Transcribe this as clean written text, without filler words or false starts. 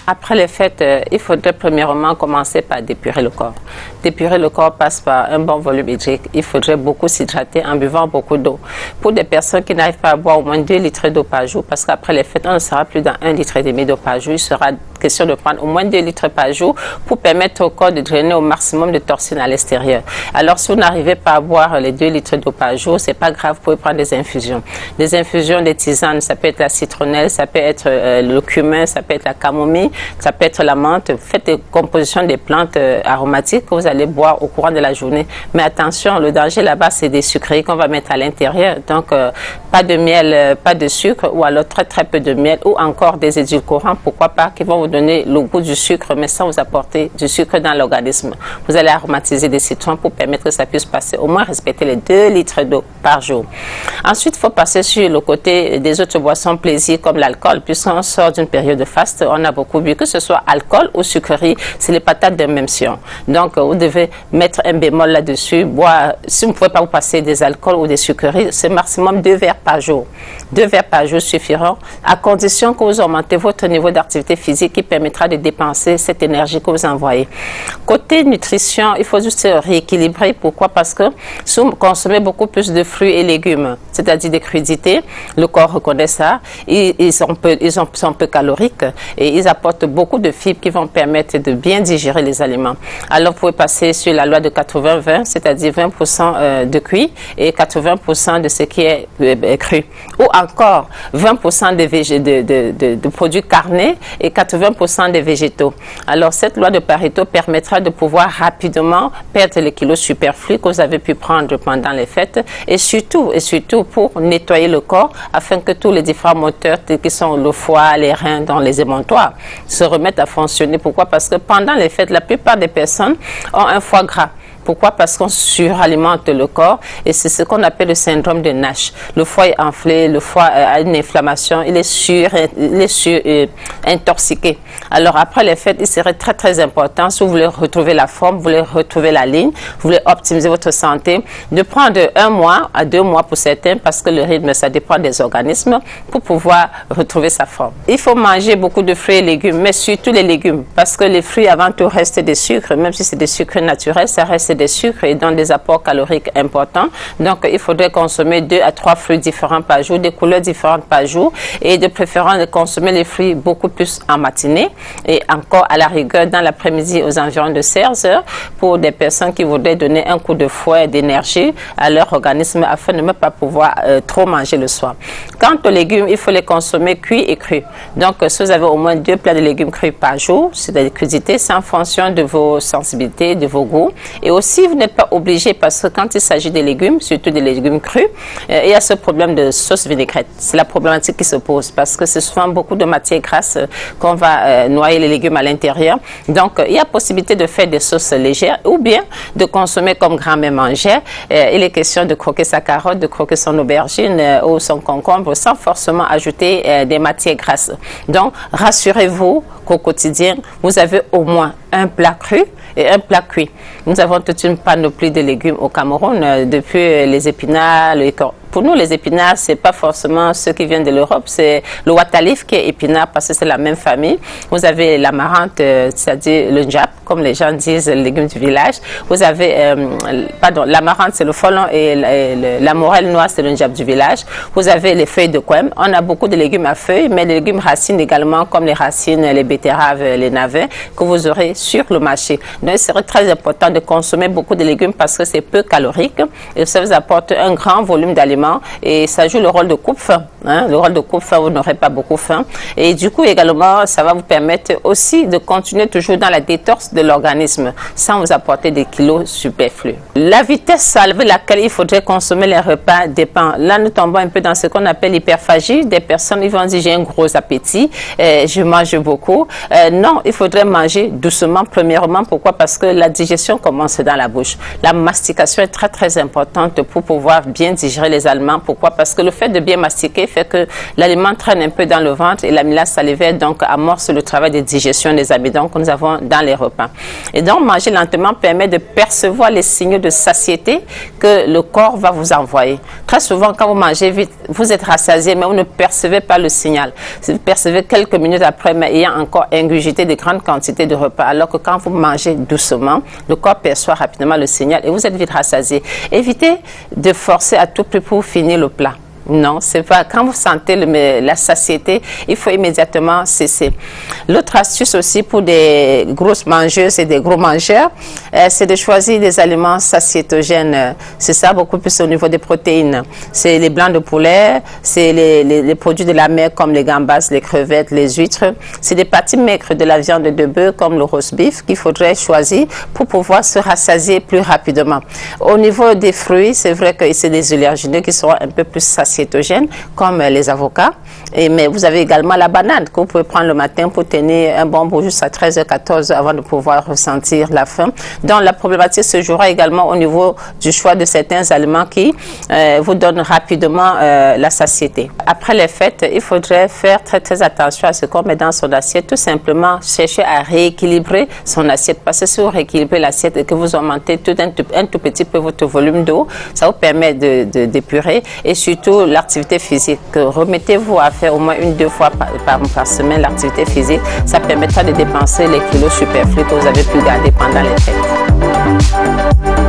Après les fêtes, il faudrait premièrement commencer par dépurer le corps. Dépurer le corps passe par un bon volume hydrique. Il faudrait beaucoup s'hydrater en buvant beaucoup d'eau. Pour des personnes qui n'arrivent pas à boire au moins 2 litres d'eau par jour, parce qu'après les fêtes, on ne sera plus dans 1,5 litre d'eau par jour. Il sera question de prendre au moins 2 litres par jour pour permettre au corps de drainer au maximum de toxines à l'extérieur. Alors, si vous n'arrivez pas à boire les 2 litres d'eau par jour, c'est pas grave, vous pouvez prendre des infusions. Des infusions, des tisanes, ça peut être la citronnelle, ça peut être le cumin, ça peut être la camomille, ça peut être la menthe. Faites des compositions des plantes aromatiques que vous allez boire au courant de la journée. Mais attention, le danger là-bas, c'est des sucreries qu'on va mettre à l'intérieur. Donc, pas de miel, pas de sucre, ou alors très très peu de miel, ou encore des édulcorants, pourquoi pas, qui vont vous donner le goût du sucre, mais sans vous apporter du sucre dans l'organisme. Vous allez aromatiser des citrons pour permettre que ça puisse passer, au moins respecter les 2 litres d'eau par jour. Ensuite, il faut passer sur le côté des autres boissons plaisir comme l'alcool, puisqu'on sort d'une période de faste, on a beaucoup bu, que ce soit alcool ou sucrerie, c'est les patates de même sion. Donc, vous devez mettre un bémol là-dessus, boire, si vous ne pouvez pas vous passer des alcools ou des sucreries, c'est maximum 2 verres par jour. 2 verres par jour suffiront, à condition que vous augmentez votre niveau d'activité physique qui permettra de dépenser cette énergie que vous envoyez. Côté nutrition, il faut juste rééquilibrer. Pourquoi? Parce que si vous consommez beaucoup plus de fruits et légumes, c'est-à-dire des crudités, le corps reconnaît ça, ils sont peu caloriques et ils apportent beaucoup de fibres qui vont permettre de bien digérer les aliments. Alors, vous pouvez passer sur la loi de 80-20, c'est-à-dire 20% de cuit et 80% de ce qui est cru. Ou encore 20% de produits carnés et 80% des végétaux. Alors, cette loi de Pareto permettra de pouvoir rapidement perdre les kilos superflus que vous avez pu prendre pendant les fêtes et surtout pour nettoyer le corps afin que tous les différents moteurs qui sont le foie, les reins, dans les émontoires se remettent à fonctionner. Pourquoi? Parce que pendant les fêtes, la plupart des personnes ont un foie gras. Pourquoi? Parce qu'on suralimente le corps et c'est ce qu'on appelle le syndrome de Nash. Le foie est enflé, le foie a une inflammation, il est intoxiqué. Alors après les fêtes, il serait très très important, si vous voulez retrouver la forme, vous voulez retrouver la ligne, vous voulez optimiser votre santé, de prendre de 1 mois à 2 mois pour certains, parce que le rythme, ça dépend des organismes, pour pouvoir retrouver sa forme. Il faut manger beaucoup de fruits et légumes, mais surtout les légumes, parce que les fruits avant tout restent des sucres, même si c'est des sucres naturels, ça reste des sucres et donnent des apports caloriques importants. Donc, il faudrait consommer 2 à 3 fruits différents par jour, des couleurs différentes par jour et de préférence de consommer les fruits beaucoup plus en matinée et encore à la rigueur dans l'après-midi aux environs de 16 heures pour des personnes qui voudraient donner un coup de fouet d'énergie à leur organisme afin de ne pas pouvoir trop manger le soir. Quant aux légumes, il faut les consommer cuits et crus. Donc, si vous avez au moins 2 plats de légumes crus par jour, c'est des crudités, c'est en fonction de vos sensibilités, de vos goûts. Et aussi, vous n'êtes pas obligé parce que quand il s'agit des légumes, surtout des légumes crus, il y a ce problème de sauce vinaigrette. C'est la problématique qui se pose parce que c'est souvent beaucoup de matière grasse qu'on va noyer les légumes à l'intérieur. Donc, il y a possibilité de faire des sauces légères ou bien de consommer comme grand-mère mangeait. Il est question de croquer sa carotte, de croquer son aubergine ou son concombre sans forcément ajouter des matières grasses. Donc, rassurez-vous qu'au quotidien, vous avez au moins un plat cru et un plat cuit. Nous avons toute une panoplie de légumes au Cameroun, depuis les épinards, pour nous, les épinards, c'est pas forcément ceux qui viennent de l'Europe, c'est le watalif qui est épinard parce que c'est la même famille. Vous avez l'amarante, c'est-à-dire le njap, comme les gens disent, le légume du village. Vous avez, l'amarante, c'est le folon et la morelle noire, c'est le njap du village. Vous avez les feuilles de couem. On a beaucoup de légumes à feuilles, mais les légumes racines également, comme les racines, les betteraves, les navets, que vous aurez sur le marché. Donc, il serait très important de consommer beaucoup de légumes parce que c'est peu calorique et ça vous apporte un grand volume d'aliments. Et ça joue le rôle de coupe-faim. Hein? Le rôle de coupe-faim, vous n'aurez pas beaucoup faim. Et du coup, également, ça va vous permettre aussi de continuer toujours dans la détox de l'organisme sans vous apporter des kilos superflus. La vitesse avec laquelle il faudrait consommer les repas dépend. Là, nous tombons un peu dans ce qu'on appelle l'hyperphagie. Des personnes, ils vont dire, j'ai un gros appétit, je mange beaucoup. Non, il faudrait manger doucement, premièrement. Pourquoi? Parce que la digestion commence dans la bouche. La mastication est très, très importante pour pouvoir bien digérer les aliments aliments. Pourquoi? Parce que le fait de bien mastiquer fait que l'aliment traîne un peu dans le ventre et l'amylase salivaire donc amorce le travail de digestion des amidons que nous avons dans les repas. Et donc manger lentement permet de percevoir les signaux de satiété que le corps va vous envoyer. Très souvent quand vous mangez vite, vous êtes rassasié mais vous ne percevez pas le signal. Vous percevez quelques minutes après mais ayant encore ingurgité de grandes quantités de repas, alors que quand vous mangez doucement, le corps perçoit rapidement le signal et vous êtes vite rassasié. Évitez de forcer à tout prix pour finir le plat. Non, c'est pas. Quand vous sentez la satiété, il faut immédiatement cesser. L'autre astuce aussi pour des grosses mangeuses et des gros mangeurs, c'est de choisir des aliments satiétogènes. C'est ça beaucoup plus au niveau des protéines. C'est les blancs de poulet, c'est les produits de la mer comme les gambas, les crevettes, les huîtres. C'est des parties maigres de la viande de bœuf comme le roast beef qu'il faudrait choisir pour pouvoir se rassasier plus rapidement. Au niveau des fruits, c'est vrai que c'est des oléagineux qui seront un peu plus satiétogènes comme les avocats, mais vous avez également la banane que vous pouvez prendre le matin pour tenir un bon bout jusqu'à 13h, 14h avant de pouvoir ressentir la faim. Donc la problématique se jouera également au niveau du choix de certains aliments qui vous donnent rapidement la satiété. Après les fêtes, il faudrait faire très attention à ce qu'on met dans son assiette, tout simplement chercher à rééquilibrer son assiette, parce que si vous rééquilibrez l'assiette et que vous augmentez un tout petit peu votre volume d'eau, ça vous permet d'épurer et surtout l'activité physique. Remettez-vous à faire au moins 1-2 fois par semaine l'activité physique. Ça permettra de dépenser les kilos superflus que vous avez pu garder pendant les fêtes.